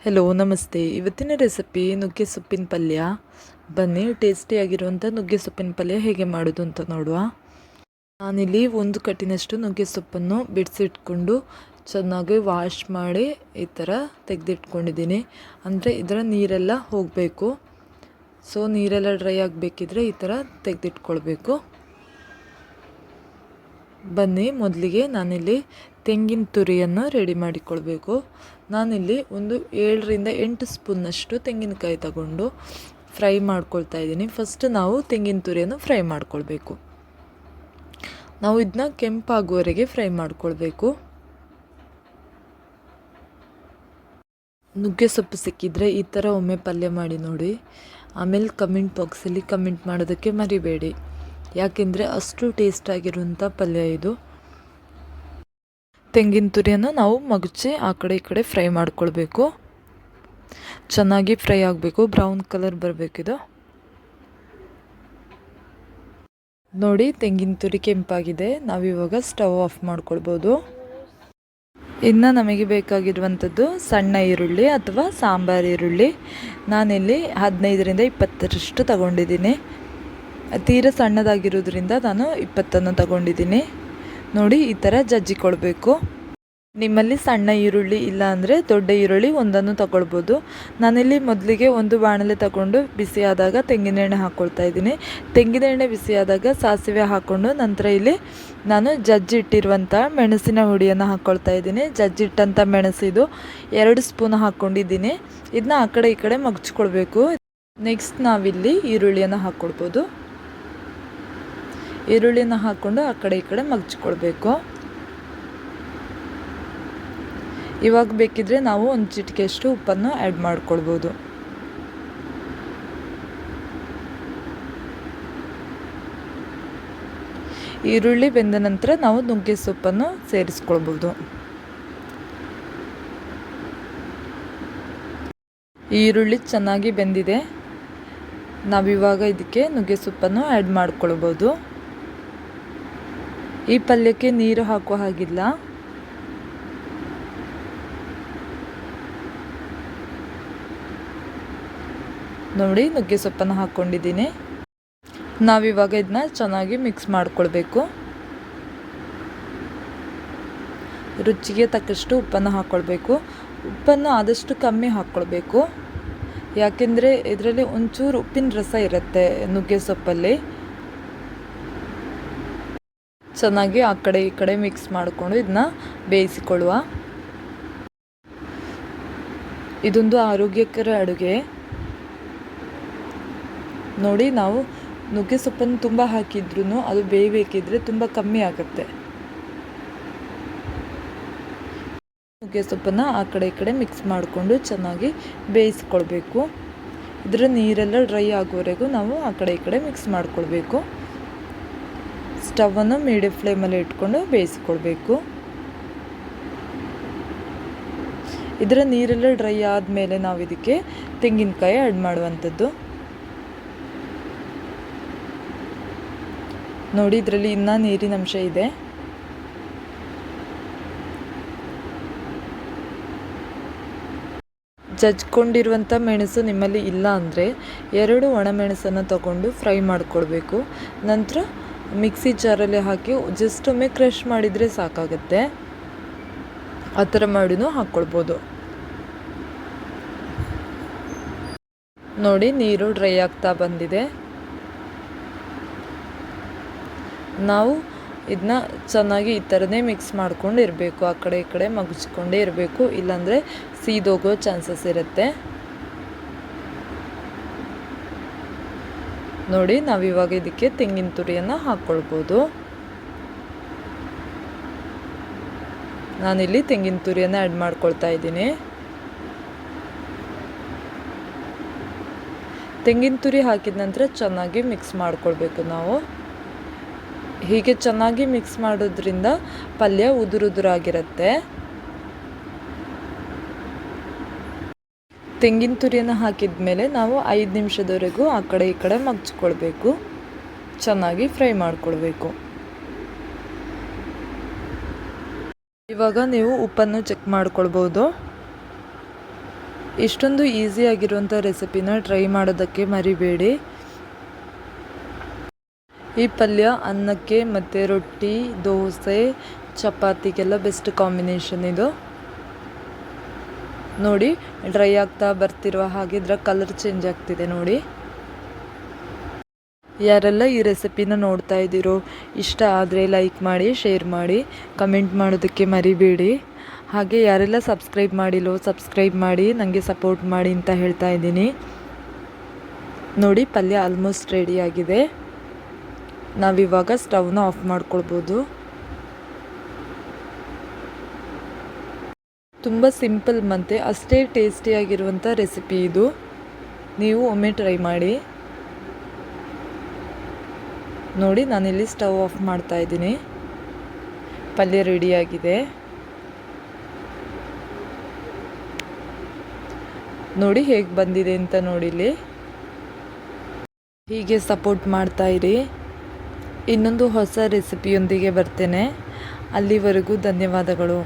Hello ನಮಸ್ತೆ. ಇವತ್ತಿನ recipe ನುಗ್ಗೆ ಸೊಪ್ಪಿನ ಪಲ್ಯ. ಬನ್ನಿ ಟೇಸ್ಟಿಯಾಗಿರುವಂಥ ನುಗ್ಗೆ ಸೊಪ್ಪಿನ ಪಲ್ಯ ಹೇಗೆ ಮಾಡೋದು ಅಂತ ನೋಡುವ. ನಾನಿಲ್ಲಿ ಒಂದು ಕಟ್ಟಿನಷ್ಟು ನುಗ್ಗೆ ಸೊಪ್ಪನ್ನು ಬಿಡಿಸಿಟ್ಕೊಂಡು ಚೆನ್ನಾಗಿ ವಾಶ್ ಮಾಡಿ ಈ ಥರ ತೆಗೆದಿಟ್ಕೊಂಡಿದ್ದೀನಿ. ಅಂದರೆ ಇದರ ನೀರೆಲ್ಲ ಹೋಗಬೇಕು. ಸೊ ನೀರೆಲ್ಲ ಡ್ರೈ ಆಗಬೇಕಿದ್ರೆ ಈ ಥರ ತೆಗೆದಿಟ್ಕೊಳ್ಬೇಕು. ಬನ್ನಿ ಮೊದಲಿಗೆ ನಾನಿಲ್ಲಿ ತೆಂಗಿನ ತುರಿಯನ್ನು ರೆಡಿ ಮಾಡಿಕೊಳ್ಬೇಕು. ನಾನಿಲ್ಲಿ ಒಂದು 7ರಿಂದ 8 ಸ್ಪೂನ್ನಷ್ಟು ತೆಂಗಿನಕಾಯಿ ತಗೊಂಡು ಫ್ರೈ ಮಾಡ್ಕೊಳ್ತಾ ಇದ್ದೀನಿ. ಫಸ್ಟ್ ನಾವು ತೆಂಗಿನ ತುರಿಯನ್ನು ಫ್ರೈ ಮಾಡ್ಕೊಳ್ಬೇಕು. ನಾವು ಇದನ್ನ ಕೆಂಪಾಗುವವರೆಗೆ ಫ್ರೈ ಮಾಡ್ಕೊಳ್ಬೇಕು. ನುಗ್ಗೆ ಸೊಪ್ಪು ಸಿಕ್ಕಿದ್ರೆ ಈ ಥರ ಒಮ್ಮೆ ಪಲ್ಯ ಮಾಡಿ ನೋಡಿ. ಆಮೇಲೆ ಕಮೆಂಟ್ ಬಾಕ್ಸಲ್ಲಿ ಕಮೆಂಟ್ ಮಾಡೋದಕ್ಕೆ ಮರಿಬೇಡಿ, ಯಾಕೆಂದರೆ ಅಷ್ಟು ಟೇಸ್ಟ್ ಆಗಿರುವಂಥ ಪಲ್ಯ ಇದು. ತೆಂಗಿನ ತುರಿಯನ್ನು ನಾವು ಮಗುಚಿ ಆ ಕಡೆ ಈ ಕಡೆ ಫ್ರೈ ಮಾಡ್ಕೊಳ್ಬೇಕು. ಚೆನ್ನಾಗಿ ಫ್ರೈ ಆಗಬೇಕು, ಬ್ರೌನ್ ಕಲರ್ ಬರಬೇಕಿದು. ನೋಡಿ ತೆಂಗಿನ ತುರಿ ಕೆಂಪಾಗಿದೆ. ನಾವಿವಾಗ ಸ್ಟವ್ ಆಫ್ ಮಾಡ್ಕೊಳ್ಬೋದು. ಇನ್ನು ನಮಗೆ ಬೇಕಾಗಿರುವಂಥದ್ದು ಸಣ್ಣ ಈರುಳ್ಳಿ ಅಥವಾ ಸಾಂಬಾರು ಈರುಳ್ಳಿ. ನಾನಿಲ್ಲಿ 15ರಿಂದ 20ರಷ್ಟು ತಗೊಂಡಿದ್ದೀನಿ. ತೀರ ಸಣ್ಣದಾಗಿರೋದ್ರಿಂದ ನಾನು 20 ತಗೊಂಡಿದ್ದೀನಿ. ನೋಡಿ ಈ ಥರ ಜಜ್ಜಿಕೊಳ್ಬೇಕು. ನಿಮ್ಮಲ್ಲಿ ಸಣ್ಣ ಈರುಳ್ಳಿ ಇಲ್ಲ ಅಂದರೆ ದೊಡ್ಡ ಈರುಳ್ಳಿ ಒಂದನ್ನು ತಗೊಳ್ಬೋದು. ನಾನಿಲ್ಲಿ ಮೊದಲಿಗೆ ಒಂದು ಬಾಣಲೆ ತಗೊಂಡು ಬಿಸಿಯಾದಾಗ ತೆಂಗಿನ ಎಣ್ಣೆ ಹಾಕ್ಕೊಳ್ತಾ ಇದ್ದೀನಿ. ತೆಂಗಿನ ಎಣ್ಣೆ ಬಿಸಿಯಾದಾಗ ಸಾಸಿವೆ ಹಾಕ್ಕೊಂಡು ನಂತರ ಇಲ್ಲಿ ನಾನು ಜಜ್ಜಿಟ್ಟಿರುವಂಥ ಮೆಣಸಿನ ಹುಡಿಯನ್ನು ಹಾಕ್ಕೊಳ್ತಾ ಇದ್ದೀನಿ. ಜಜ್ಜಿಟ್ಟಂಥ ಮೆಣಸಿದು 2 ಸ್ಪೂನ್ ಹಾಕ್ಕೊಂಡಿದ್ದೀನಿ. ಇದನ್ನ ಆ ಕಡೆ ಈ ಕಡೆ ಮಗ್ಚ್ಕೊಳ್ಬೇಕು. ನೆಕ್ಸ್ಟ್ ನಾವಿಲ್ಲಿ ಈರುಳ್ಳಿಯನ್ನು ಹಾಕ್ಕೊಳ್ಬೋದು. ಈರುಳ್ಳಿನ ಹಾಕ್ಕೊಂಡು ಆ ಕಡೆ ಈ ಕಡೆ ಮಗ್ಚ್ಕೊಳ್ಬೇಕು. ಇವಾಗ ಬೇಕಿದ್ರೆ ನಾವು ಒಂದು ಚಿಟಿಕೆಯಷ್ಟು ಉಪ್ಪನ್ನು ಆ್ಯಡ್ ಮಾಡ್ಕೊಳ್ಬೋದು. ಈರುಳ್ಳಿ ಬೆಂದ ನಂತರ ನಾವು ನುಗ್ಗೆ ಸೊಪ್ಪನ್ನು ಸೇರಿಸ್ಕೊಳ್ಬೋದು. ಈರುಳ್ಳಿ ಚೆನ್ನಾಗಿ ಬೆಂದಿದೆ. ನಾವಿವಾಗ ಇದಕ್ಕೆ ನುಗ್ಗೆ ಸೊಪ್ಪನ್ನು ಆ್ಯಡ್ ಮಾಡ್ಕೊಳ್ಬೋದು. ಈ ಪಲ್ಯಕ್ಕೆ ನೀರು ಹಾಕುವ ಹಾಗಿಲ್ಲ. ನೋಡಿ ನುಗ್ಗೆ ಸೊಪ್ಪನ್ನು ಹಾಕ್ಕೊಂಡಿದ್ದೀನಿ. ನಾವಿವಾಗ ಇದನ್ನ ಚೆನ್ನಾಗಿ ಮಿಕ್ಸ್ ಮಾಡ್ಕೊಳ್ಬೇಕು. ರುಚಿಗೆ ತಕ್ಕಷ್ಟು ಉಪ್ಪನ್ನು ಹಾಕ್ಕೊಳ್ಬೇಕು. ಉಪ್ಪನ್ನು ಆದಷ್ಟು ಕಮ್ಮಿ ಹಾಕ್ಕೊಳ್ಬೇಕು, ಯಾಕೆಂದರೆ ಇದರಲ್ಲಿ ಒಂಚೂರು ಉಪ್ಪಿನ ರಸ ಇರುತ್ತೆ ನುಗ್ಗೆ ಸೊಪ್ಪಲ್ಲಿ. ಚೆನ್ನಾಗಿ ಆ ಕಡೆ ಈ ಕಡೆ ಮಿಕ್ಸ್ ಮಾಡಿಕೊಂಡು ಇದನ್ನ ಬೇಯಿಸಿಕೊಳ್ಳುವ. ಇದೊಂದು ಆರೋಗ್ಯಕರ ಅಡುಗೆ. ನೋಡಿ ನಾವು ನುಗ್ಗೆ ಸೊಪ್ಪನ್ನು ತುಂಬ ಹಾಕಿದ್ರೂ ಅದು ಬೇಯಬೇಕಿದ್ರೆ ತುಂಬ ಕಮ್ಮಿ ಆಗುತ್ತೆ. ನುಗ್ಗೆ ಸೊಪ್ಪನ್ನು ಆ ಕಡೆ ಈ ಕಡೆ ಮಿಕ್ಸ್ ಮಾಡಿಕೊಂಡು ಚೆನ್ನಾಗಿ ಬೇಯಿಸ್ಕೊಳ್ಬೇಕು. ಇದರ ನೀರೆಲ್ಲ ಡ್ರೈ ಆಗೋವರೆಗೂ ನಾವು ಆ ಕಡೆ ಈ ಕಡೆ ಮಿಕ್ಸ್ ಮಾಡ್ಕೊಳ್ಬೇಕು. ಸ್ಟವನ್ನು ಮೀಡಿಯಂ ಫ್ಲೇಮಲ್ಲಿ ಇಟ್ಕೊಂಡು ಬೇಯಿಸ್ಕೊಳ್ಬೇಕು. ಇದರ ನೀರೆಲ್ಲ ಡ್ರೈ ಆದಮೇಲೆ ನಾವು ಇದಕ್ಕೆ ತೆಂಗಿನಕಾಯಿ ಆ್ಯಡ್ ಮಾಡುವಂಥದ್ದು. ನೋಡಿ ಇದರಲ್ಲಿ ಇನ್ನೂ ನೀರಿನ ಅಂಶ ಇದೆ. ಜಜ್ಕೊಂಡಿರುವಂಥ ಮೆಣಸು ನಿಮ್ಮಲ್ಲಿ ಇಲ್ಲ ಅಂದರೆ 2 ಒಣಮೆಣಸನ್ನು ತಗೊಂಡು ಫ್ರೈ ಮಾಡಿಕೊಳ್ಬೇಕು. ನಂತರ ಮಿಕ್ಸಿ ಜಾರಲ್ಲಿ ಹಾಕಿ ಜಸ್ಟ್ ಒಮ್ಮೆ ಕ್ರಷ್ ಮಾಡಿದರೆ ಸಾಕಾಗುತ್ತೆ. ಆ ಥರ ಮಾಡಿನೂ ಹಾಕ್ಕೊಳ್ಬೋದು. ನೋಡಿ ನೀರು ಡ್ರೈ ಆಗ್ತಾ ಬಂದಿದೆ. ನಾವು ಇದನ್ನ ಚೆನ್ನಾಗಿ ಈ ಥರನೇ ಮಿಕ್ಸ್ ಮಾಡ್ಕೊಂಡು ಇರಬೇಕು. ಆ ಕಡೆ ಈ ಕಡೆ ಮಗುಚ್ಕೊಂಡೇ ಇರಬೇಕು, ಇಲ್ಲಾಂದರೆ ಸೀದೋಗೋ ಚಾನ್ಸಸ್ ಇರುತ್ತೆ. ನೋಡಿ ನಾವಿವಾಗ ಇದಕ್ಕೆ ತೆಂಗಿನ ತುರಿಯನ್ನು ಹಾಕ್ಕೊಳ್ಬೋದು. ನಾನಿಲ್ಲಿ ತೆಂಗಿನ ತುರಿಯನ್ನು ಆ್ಯಡ್ ಮಾಡ್ಕೊಳ್ತಾ ಇದ್ದೀನಿ. ತೆಂಗಿನ ತುರಿ ಹಾಕಿದ ನಂತರ ಚೆನ್ನಾಗಿ ಮಿಕ್ಸ್ ಮಾಡ್ಕೊಳ್ಬೇಕು ನಾವು. ಹೀಗೆ ಚೆನ್ನಾಗಿ ಮಿಕ್ಸ್ ಮಾಡೋದ್ರಿಂದ ಪಲ್ಯ ಉದುರುದುರಾಗಿರುತ್ತೆ. ತೆಂಗಿನ ತುರಿಯನ್ನು ಹಾಕಿದ ಮೇಲೆ ನಾವು 5 ನಿಮಿಷದವರೆಗೂ ಆ ಕಡೆ ಈ ಕಡೆ ಮಗ್ಚ್ಕೊಳ್ಬೇಕು. ಚೆನ್ನಾಗಿ ಫ್ರೈ ಮಾಡ್ಕೊಳ್ಬೇಕು. ಇವಾಗ ನೀವು ಉಪ್ಪನ್ನು ಚೆಕ್ ಮಾಡ್ಕೊಳ್ಬೋದು. ಇಷ್ಟೊಂದು ಈಸಿಯಾಗಿರುವಂಥ ರೆಸಿಪಿನ ಟ್ರೈ ಮಾಡೋದಕ್ಕೆ ಮರಿಬೇಡಿ. ಈ ಪಲ್ಯ ಅನ್ನಕ್ಕೆ ಮತ್ತು ರೊಟ್ಟಿ, ದೋಸೆ, ಚಪಾತಿಗೆಲ್ಲ ಬೆಸ್ಟ್ ಕಾಂಬಿನೇಷನ್ ಇದು. ನೋಡಿ, ಡ್ರೈ ಆಗ್ತಾ ಬರ್ತಿರುವ ಹಾಗೆ ಇದರ ಕಲರ್ ಚೇಂಜ್ ಆಗ್ತಿದೆ ನೋಡಿ. ಯಾರೆಲ್ಲ ಈ ರೆಸಿಪಿನ ನೋಡ್ತಾ ಇದ್ದೀರೋ, ಇಷ್ಟ ಆದರೆ ಲೈಕ್ ಮಾಡಿ, ಶೇರ್ ಮಾಡಿ, ಕಮೆಂಟ್ ಮಾಡೋದಕ್ಕೆ ಮರಿಬೇಡಿ. ಹಾಗೆ ಯಾರೆಲ್ಲ ಸಬ್ಸ್ಕ್ರೈಬ್ ಮಾಡಿಲ್ಲೋ ಸಬ್ಸ್ಕ್ರೈಬ್ ಮಾಡಿ ನನಗೆ ಸಪೋರ್ಟ್ ಮಾಡಿ ಅಂತ ಹೇಳ್ತಾ ಇದ್ದೀನಿ. ನೋಡಿ, ಪಲ್ಯ ಆಲ್ಮೋಸ್ಟ್ ರೆಡಿಯಾಗಿದೆ. ನಾವಿವಾಗ ಸ್ಟವ್ನ ಆಫ್ ಮಾಡ್ಕೊಳ್ಬೋದು. ತುಂಬ ಸಿಂಪಲ್ ಮತ್ತು ಅಷ್ಟೇ ಟೇಸ್ಟಿಯಾಗಿರುವಂಥ ರೆಸಿಪಿ ಇದು. ನೀವು ಒಮ್ಮೆ ಟ್ರೈ ಮಾಡಿ. ನೋಡಿ, ನಾನಿಲ್ಲಿ ಸ್ಟವ್ ಆಫ್ ಮಾಡ್ತಾ ಇದ್ದೀನಿ. ಪಲ್ಯ ರೆಡಿಯಾಗಿದೆ. ನೋಡಿ ಹೇಗೆ ಬಂದಿದೆ ಅಂತ ನೋಡಿಲಿ. ಹೀಗೆ ಸಪೋರ್ಟ್ ಮಾಡ್ತಾ ಇರಿ. ಇನ್ನೊಂದು ಹೊಸ ರೆಸಿಪಿಯೊಂದಿಗೆ ಬರ್ತೇನೆ. ಅಲ್ಲಿವರೆಗೂ ಧನ್ಯವಾದಗಳು.